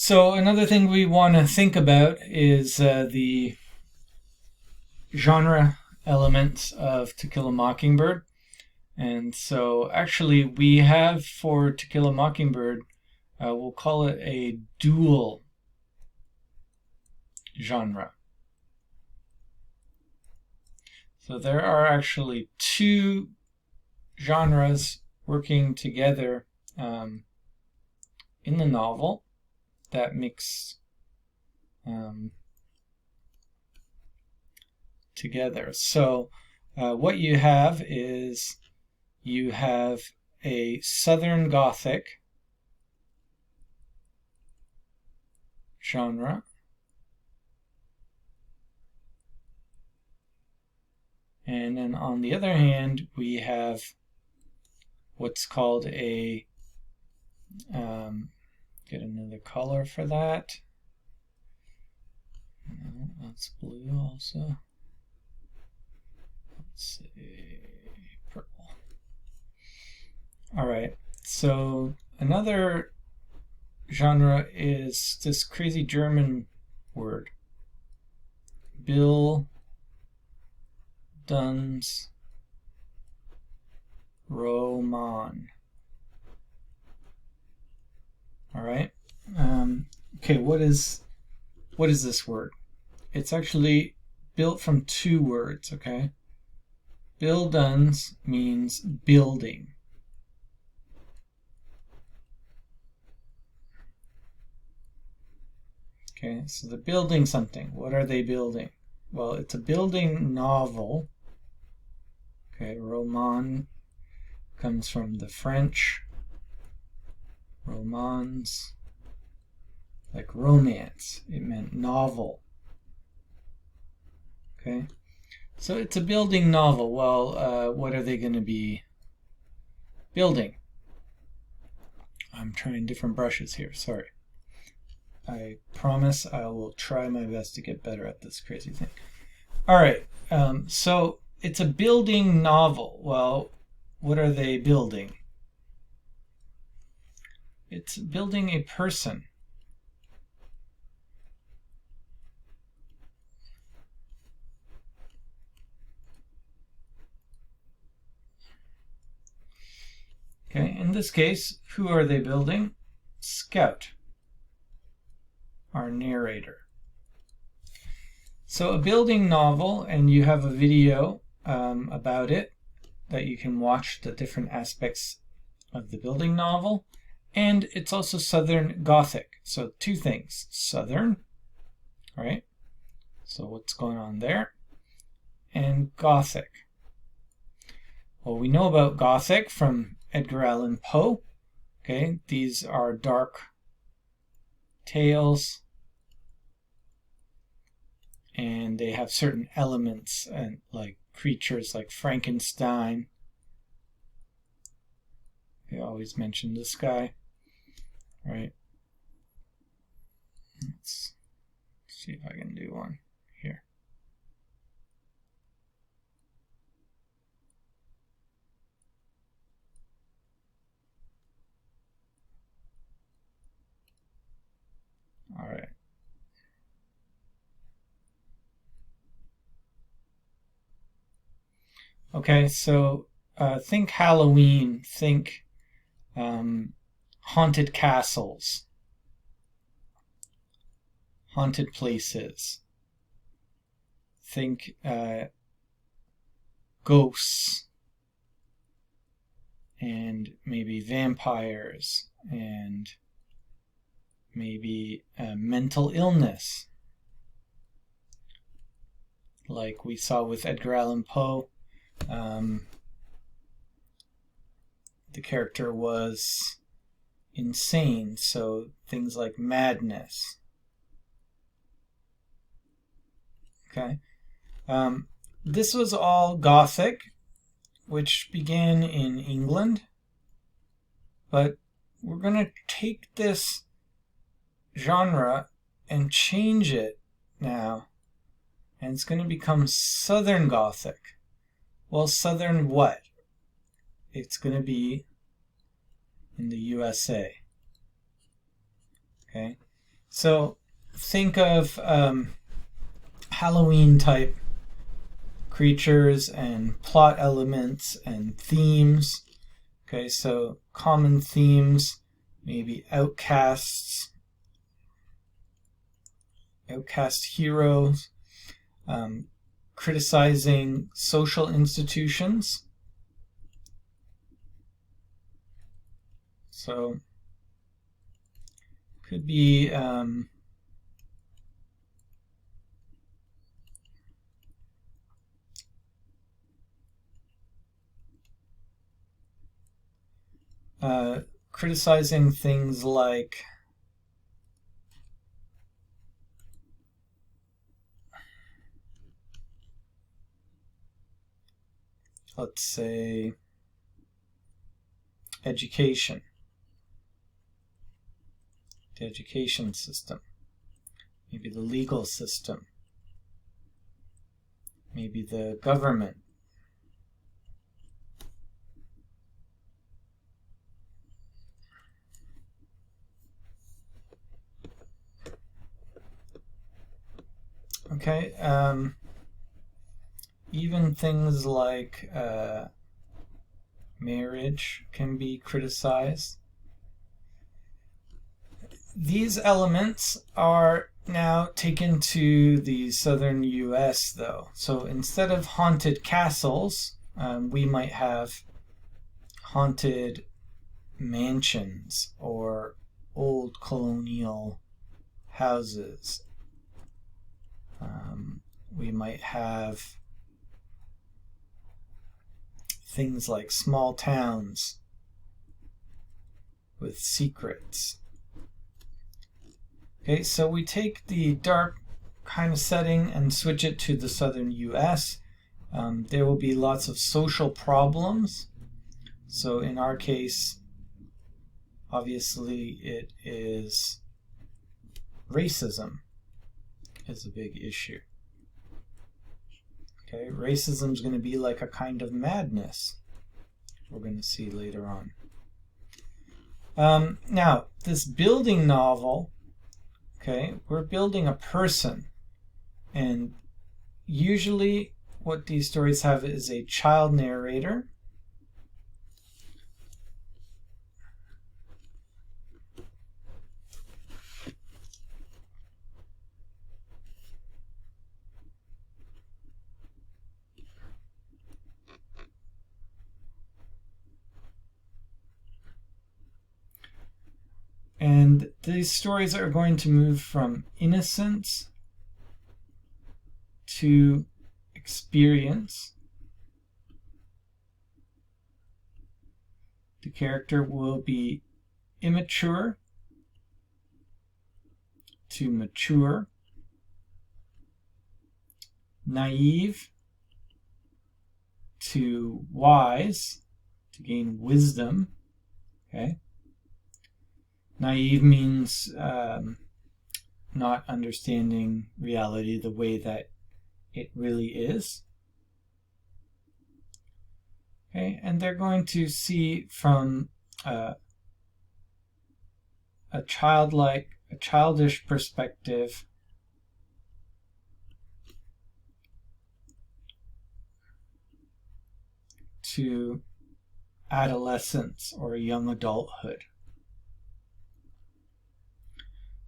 So another thing we want to think about is the genre elements of To Kill a Mockingbird. And so actually we have for To Kill a Mockingbird, we'll call it a dual genre. So there are actually two genres working together in the novel that mix together. So what you have is you have a Southern Gothic genre, and then on the other hand we have what's called a get another color for that. No, that's blue also. Let's see, purple. All right, so another genre is this crazy German word, Bildungsroman. All right. Okay, what is this word? It's actually built from two words, okay? Bildungs means building. Okay, so they're building something. What are they building? Well, it's a building novel. Okay, roman comes from the French romans, like romance. It meant novel. Okay, so it's a building novel. Well, what are they going to be building? I'm trying different brushes here, sorry. I promise I will try my best to get better at this crazy thing. All right, so it's a building novel. Well, what are they building? It's building a person. Okay, in this case, who are they building? Scout, our narrator. So a building novel, and you have a video about it that you can watch the different aspects of the building novel. And it's also Southern Gothic. So two things. Southern, right? So what's going on there? And Gothic. Well, we know about Gothic from Edgar Allan Poe. Okay, these are dark tales, and they have certain elements and like creatures like Frankenstein. They always mention this guy, right? Let's see if I can do one here. All right. Okay, so think Halloween, think haunted castles, haunted places, think ghosts, and maybe vampires, and maybe mental illness, like we saw with Edgar Allan Poe. The character was insane, so things like madness. Okay, this was all Gothic, which began in England, but we're going to take this genre and change it now, and it's going to become Southern Gothic. Well, Southern what? It's going to be in the USA. Okay, So think of Halloween type creatures and plot elements and themes. Okay, so common themes, maybe outcasts, outcast heroes, criticizing social institutions. So could be criticizing things like let's say education, the education system, maybe the legal system, maybe the government. Okay, even things like marriage can be criticized. These elements are now taken to the southern US though. So instead of haunted castles, we might have haunted mansions or old colonial houses. We might have things like small towns with secrets. Okay, so we take the dark kind of setting and switch it to the southern US. There will be lots of social problems. So in our case, obviously it is racism is a big issue. Okay, racism is going to be like a kind of madness. We're going to see later on. Now, this building novel, okay, we're building a person. And usually what these stories have is a child narrator. And these stories are going to move from innocence to experience. The character will be immature to mature, naive to wise, to gain wisdom. Okay. Naive means not understanding reality the way that it really is. Okay, and they're going to see from a childish perspective to adolescence or young adulthood.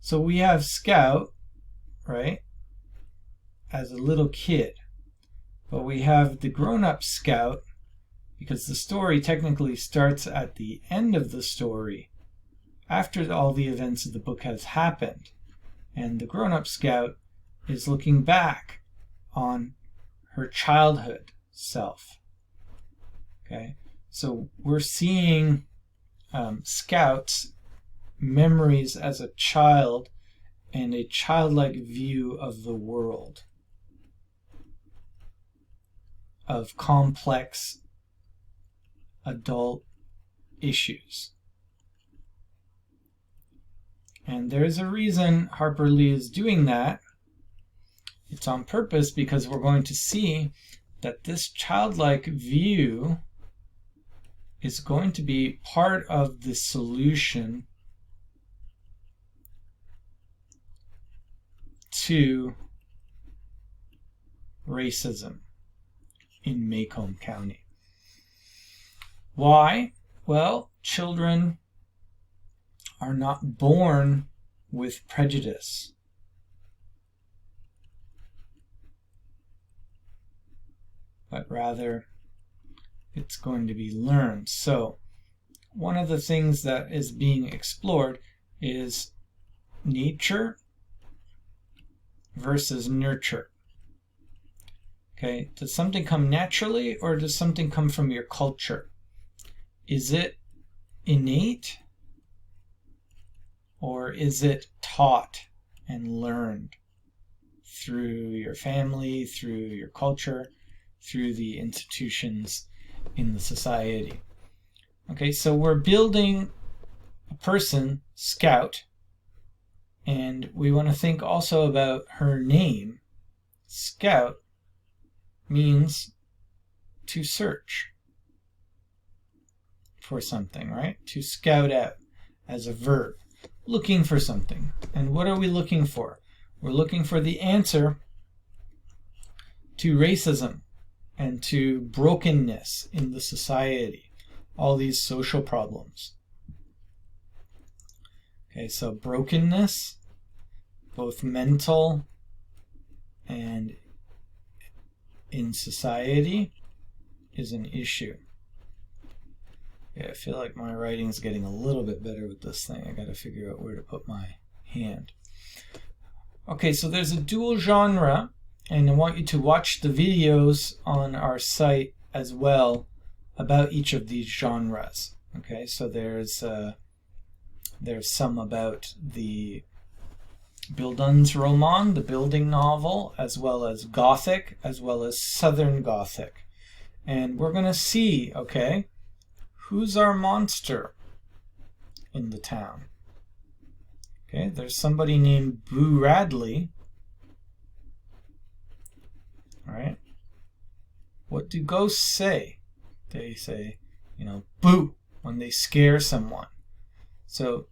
So we have Scout, right, as a little kid, but we have the grown-up Scout because the story technically starts at the end of the story, after all the events of the book has happened, and the grown-up Scout is looking back on her childhood self. Okay, so we're seeing Scout's memories as a child and a childlike view of the world, of complex adult issues. And there's a reason Harper Lee is doing that. It's on purpose because we're going to see that this childlike view is going to be part of the solution to racism in Macomb County. Why? Well, children are not born with prejudice. But rather, it's going to be learned. So, one of the things that is being explored is nature versus nurture. Okay, does something come naturally or does something come from your culture? Is it innate or is it taught and learned through your family, through your culture, through the institutions in the society? Okay, so we're building a person, Scout, and we want to think also about her name. Scout means to search for something, right? To scout out as a verb, looking for something. And what are we looking for? We're looking for the answer to racism and to brokenness in the society, all these social problems. Okay, so brokenness, both mental and in society, is an issue. Yeah, I feel like my writing's getting a little bit better with this thing. I gotta figure out where to put my hand. Okay, so there's a dual genre, and I want you to watch the videos on our site as well about each of these genres. Okay, so there's some about the Bildungsroman, the building novel, as well as Gothic, as well as Southern Gothic. And we're going to see, okay, who's our monster in the town? Okay, there's somebody named Boo Radley. All right. What do ghosts say? They say, boo, when they scare someone. So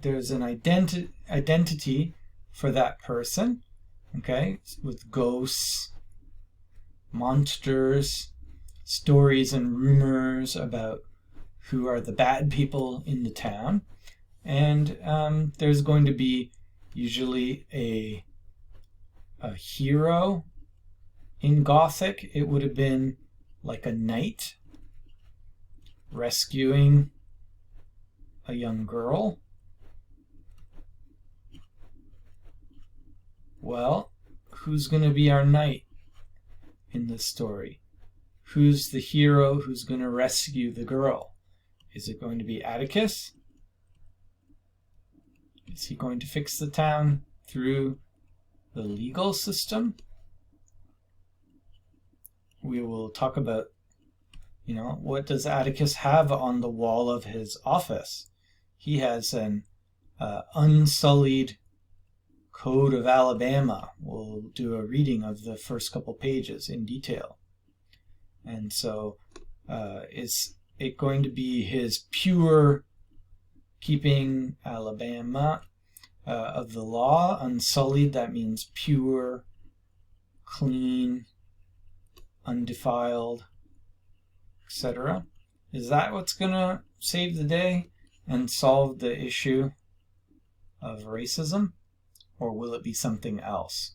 there's an identity for that person, okay, with ghosts, monsters, stories and rumors about who are the bad people in the town. And there's going to be usually a hero. In Gothic, it would have been like a knight rescuing a young girl. Well, who's going to be our knight in this story? Who's the hero who's going to rescue the girl? Is it going to be Atticus? Is he going to fix the town through the legal system? We will talk about, what does Atticus have on the wall of his office? He has an unsullied Code of Alabama. We'll do a reading of the first couple pages in detail. And so is it going to be his pure keeping Alabama of the law? Unsullied, that means pure, clean, undefiled, etc. Is that what's going to save the day and solve the issue of racism? Or will it be something else?